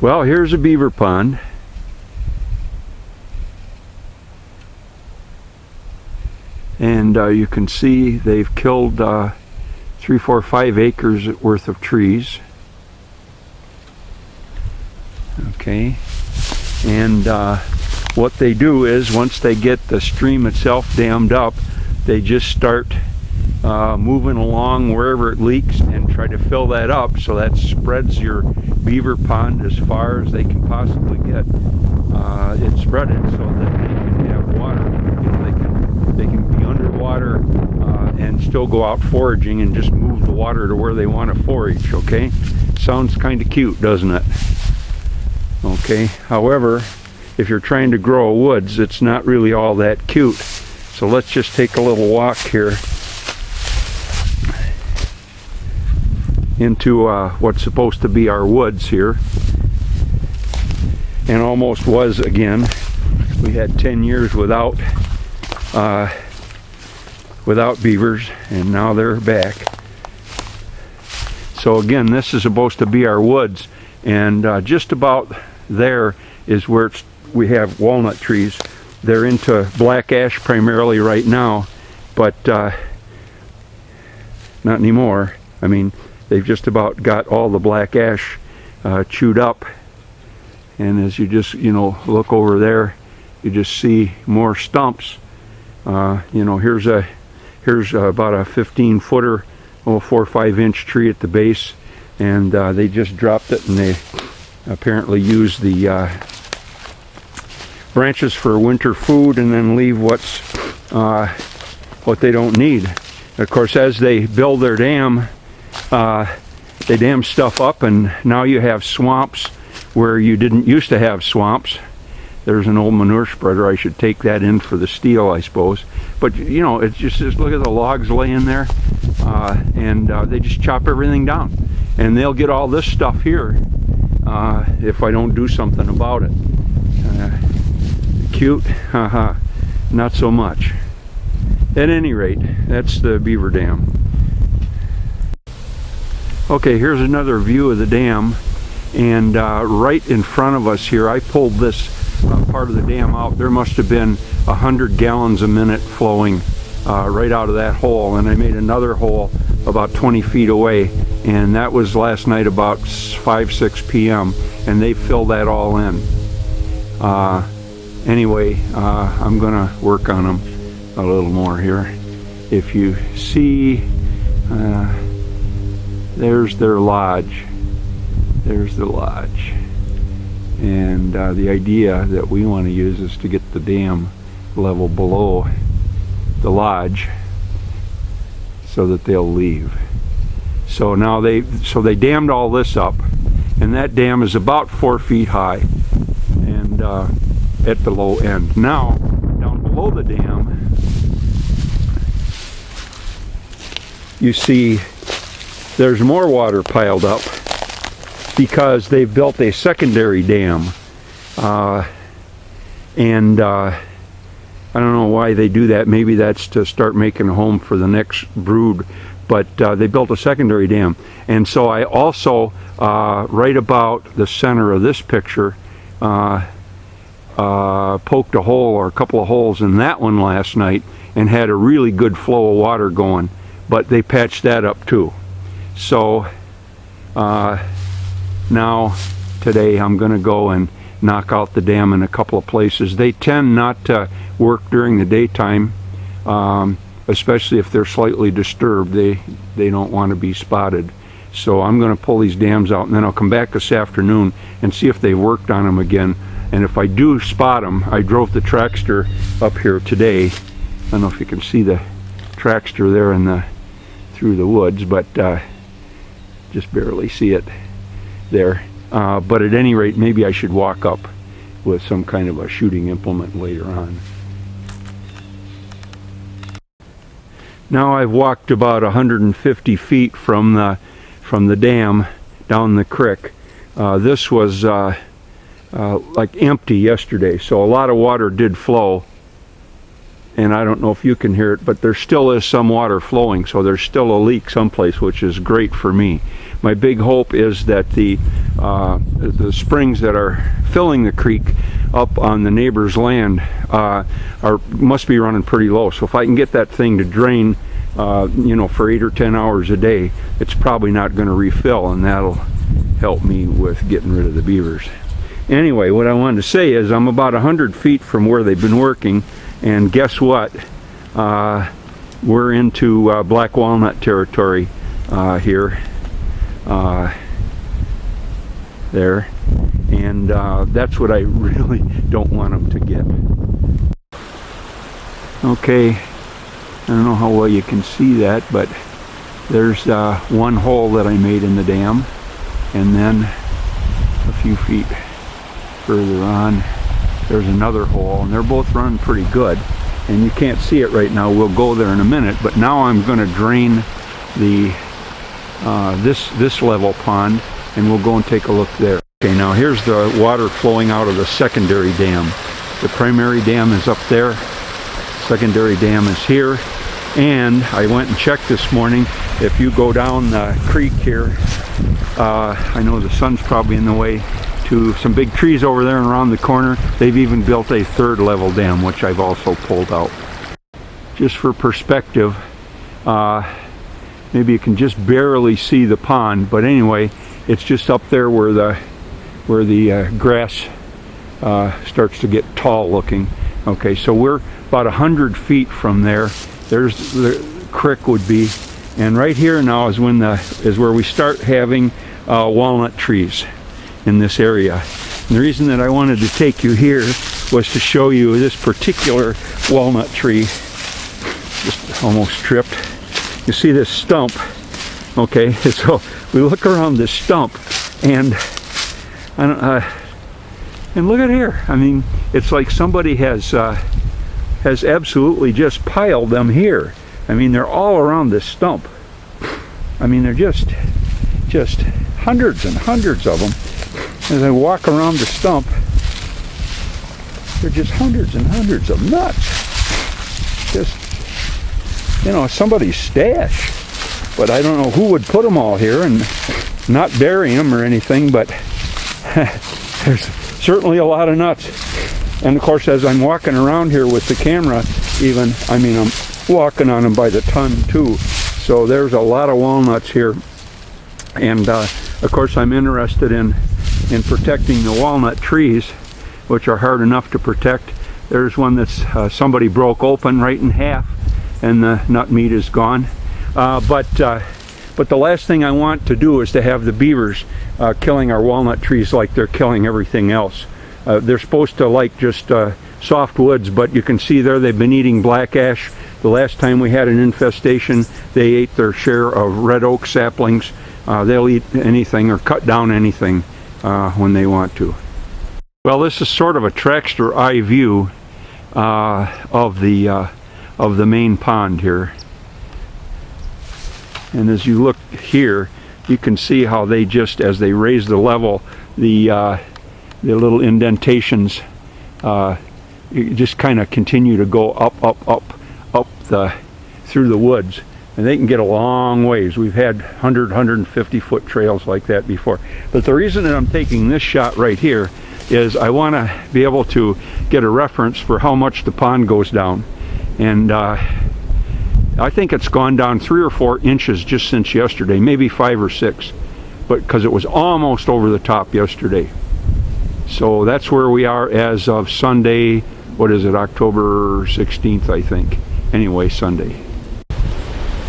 Well, here's a beaver pond. And you can see they've killed 3, 4, 5 acres worth of trees. Okay, and what they do is once they get the stream itself dammed up, they just start moving along wherever it leaks and try to fill that up, so that spreads your beaver pond as far as they can possibly get it spread it, so that they can have water. You know, they can be underwater and still go out foraging and just move the water to where they want to forage. Okay, sounds kind of cute, doesn't it? Okay, however, if you're trying to grow woods, it's not really all that cute. So let's just take a little walk here into what's supposed to be our woods here, and almost was again. We had 10 years without beavers, and now they're back. So again, this is supposed to be our woods, and just about there is where we have walnut trees. They're into black ash primarily right now, but not anymore. I mean, they've just about got all the black ash chewed up, and as you just, you know, look over there, you just see more stumps. You know, here's about a 15-footer, 4 or 5 inch tree at the base, and they just dropped it, and they apparently use the branches for winter food, and then leave what they don't need. Of course, as they build their dam, they dam stuff up, and now you have swamps where you didn't used to have swamps. There's an old manure spreader. I should take that in for the steel, I suppose. But you know, it's just look at the logs laying there, and they just chop everything down, and they'll get all this stuff here if I don't do something about it. Cute? Haha, not so much. At any rate, that's the Beaver Dam. Okay, here's another view of the dam, and right in front of us here, I pulled this part of the dam out. There must have been 100 gallons a minute flowing right out of that hole, and I made another hole about 20 feet away, and that was last night about 5, 6 p.m. and they filled that all in. Anyway, I'm gonna work on them a little more here. If you see, there's their lodge. There's the lodge. And the idea that we want to use is to get the dam level below the lodge so that they'll leave. So now they dammed all this up, and that dam is about 4 feet high, and at the low end. Now down below the dam, you see there's more water piled up because they've built a secondary dam, and I don't know why they do that. Maybe that's to start making a home for the next brood, but they built a secondary dam. And so I also right about the center of this picture poked a hole or a couple of holes in that one last night and had a really good flow of water going, but they patched that up too. So now today I'm going to go and knock out the dam in a couple of places. They tend not to work during the daytime, especially if they're slightly disturbed. They don't want to be spotted. So I'm going to pull these dams out, and then I'll come back this afternoon and see if they've worked on them again. And if I do spot them, I drove the trackster up here today. I don't know if you can see the trackster there in the through the woods, but just barely see it there. But at any rate, maybe I should walk up with some kind of a shooting implement later on. Now I've walked about 150 feet from the dam down the creek. This was like empty yesterday, so a lot of water did flow, and I don't know if you can hear it, but there still is some water flowing, so there's still a leak someplace, which is great for me. my big hope is that the springs that are filling the creek up on the neighbor's land must be running pretty low. So if I can get that thing to drain, you know, for 8 or 10 hours a day, it's probably not going to refill, and that'll help me with getting rid of the beavers. Anyway, what I wanted to say is I'm about 100 feet from where they've been working, and guess what? We're into black walnut territory here. There, and that's what I really don't want them to get. Okay, I don't know how well you can see that, but there's one hole that I made in the dam, and then a few feet further on there's another hole, and they're both running pretty good, and you can't see it right now. We'll go there in a minute, but now I'm going to drain the this level pond, and we'll go and take a look there. Okay, now here's the water flowing out of the secondary dam. The primary dam is up there, secondary dam is here, and I went and checked this morning. If you go down the creek here, I know the sun's probably in the way, to some big trees over there and around the corner. They've even built a third level dam, which I've also pulled out. Just for perspective, maybe you can just barely see the pond, but anyway, it's just up there where the grass starts to get tall looking. Okay, so we're about 100 feet from there. There's the creek would be, and right here now is where we start having walnut trees in this area. And the reason that I wanted to take you here was to show you this particular walnut tree. Just almost tripped. You see this stump, okay? So we look around this stump, and look at here. I mean, it's like somebody has absolutely just piled them here. I mean, they're all around this stump. I mean, they're just hundreds and hundreds of them. As I walk around the stump, they're just hundreds and hundreds of nuts. Just, you know, somebody's stash. But I don't know who would put them all here, and not bury them or anything, but there's certainly a lot of nuts. And of course, as I'm walking around here with the camera, even, I mean, I'm walking on them by the ton too. So there's a lot of walnuts here. And of course, I'm interested in protecting the walnut trees, which are hard enough to protect. There's one that's somebody broke open right in half, and the nut meat is gone. But the last thing I want to do is to have the beavers killing our walnut trees like they're killing everything else. They're supposed to like just soft woods, but you can see there they've been eating black ash. The last time we had an infestation, they ate their share of red oak saplings. They'll eat anything or cut down anything when they want to. Well, this is sort of a trackster eye view of the main pond here. And as you look here, you can see how they just, as they raise the level, the little indentations just kind of continue to go up through the woods. And they can get a long ways. We've had 150 foot trails like that before. But the reason that I'm taking this shot right here is I want to be able to get a reference for how much the pond goes down. And I think it's gone down 3 or 4 inches just since yesterday, maybe 5 or 6, but because it was almost over the top yesterday. So that's where we are as of Sunday. What is it, October 16th, I think. Anyway, Sunday.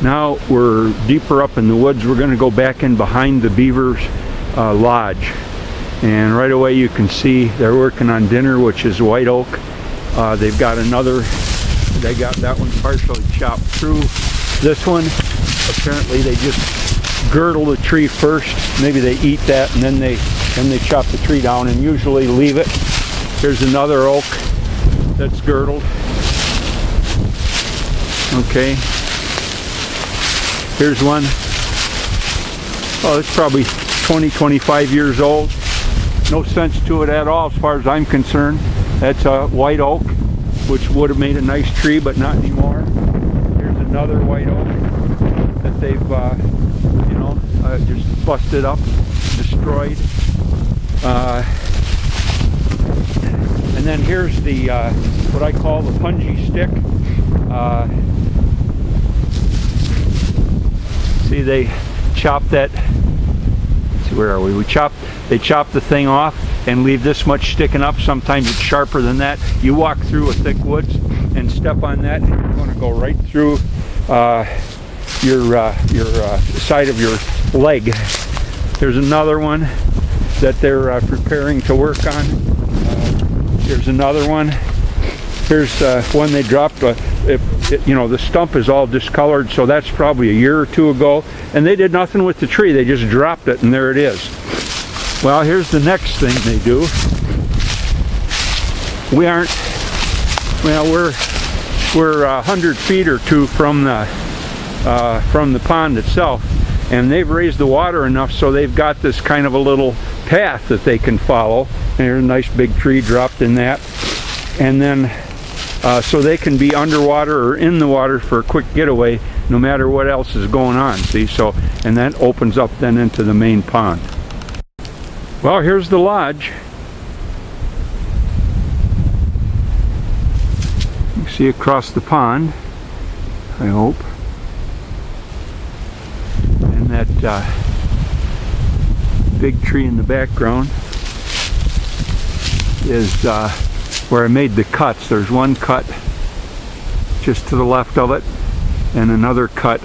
Now we're deeper up in the woods. We're going to go back in behind the Beavers lodge, and right away you can see they're working on dinner, which is white oak. They've got another, they got that one partially chopped through. This one, apparently they just girdle the tree first. Maybe they eat that and then they chop the tree down and usually leave it. Here's another oak that's girdled. Okay. Here's one. Oh, it's probably 20-25 years old. No sense to it at all as far as I'm concerned. That's a white oak, which would have made a nice tree, but not anymore. Here's another white oak that's they've you know, just busted up, destroyed. And then here's the what I call the punji stick. See, they chop that. Let's see, where are we? They chop the thing off and leave this much sticking up. Sometimes it's sharper than that. You walk through a thick woods and step on that, and you're going to go right through your side of your leg. There's another one that they're preparing to work on. Here's another one. Here's one they dropped. You know, the stump is all discolored, so that's probably a year or two ago. And they did nothing with the tree. They just dropped it, and there it is. Well, here's the next thing they do. We're 100 feet or two from the pond itself, and they've raised the water enough so they've got this kind of a little path that they can follow. And there's a nice big tree dropped in that, and then so they can be underwater or in the water for a quick getaway no matter what else is going on. See, so, and that opens up then into the main pond. Well, here's the lodge. You see across the pond, I hope. And that big tree in the background is where I made the cuts. There's one cut just to the left of it, and another cut,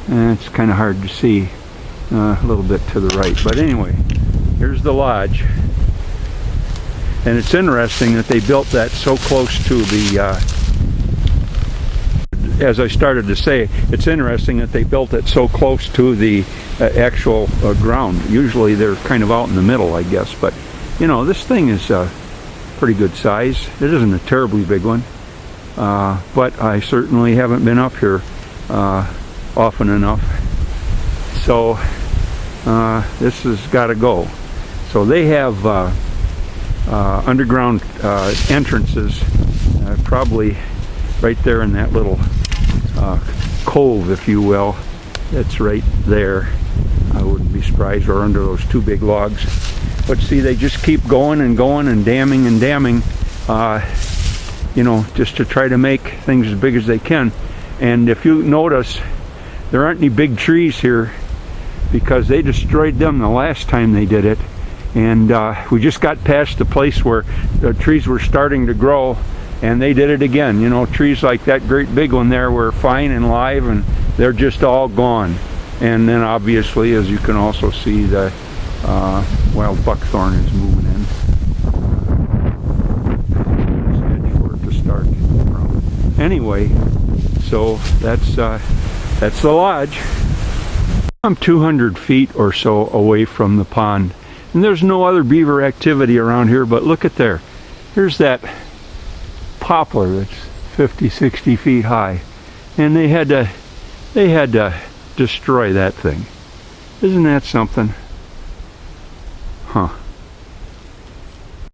and it's kind of hard to see, a little bit to the right. But anyway, here's the lodge. And it's interesting that they built that so close to the, as I started to say, it's interesting that they built it so close to the actual ground. Usually they're kind of out in the middle, I guess. But, you know, this thing is pretty good size. It isn't a terribly big one. But I certainly haven't been up here often enough. So this has got to go. So they have underground entrances, probably right there in that little cove, if you will. That's right there. I wouldn't be surprised, or under those two big logs. But see, they just keep going and going and damming, you know, just to try to make things as big as they can. And if you notice, there aren't any big trees here because they destroyed them the last time they did it. And we just got past the place where the trees were starting to grow, and they did it again. You know, trees like that great big one there were fine and live, and they're just all gone. And then obviously, as you can also see, the wild buckthorn is moving in. Edge for it to start from. Anyway, so that's the lodge. I'm 200 feet or so away from the pond. And there's no other beaver activity around here, but look at there. Here's that poplar that's 50, 60 feet high. And they had to destroy that thing. Isn't that something? Huh.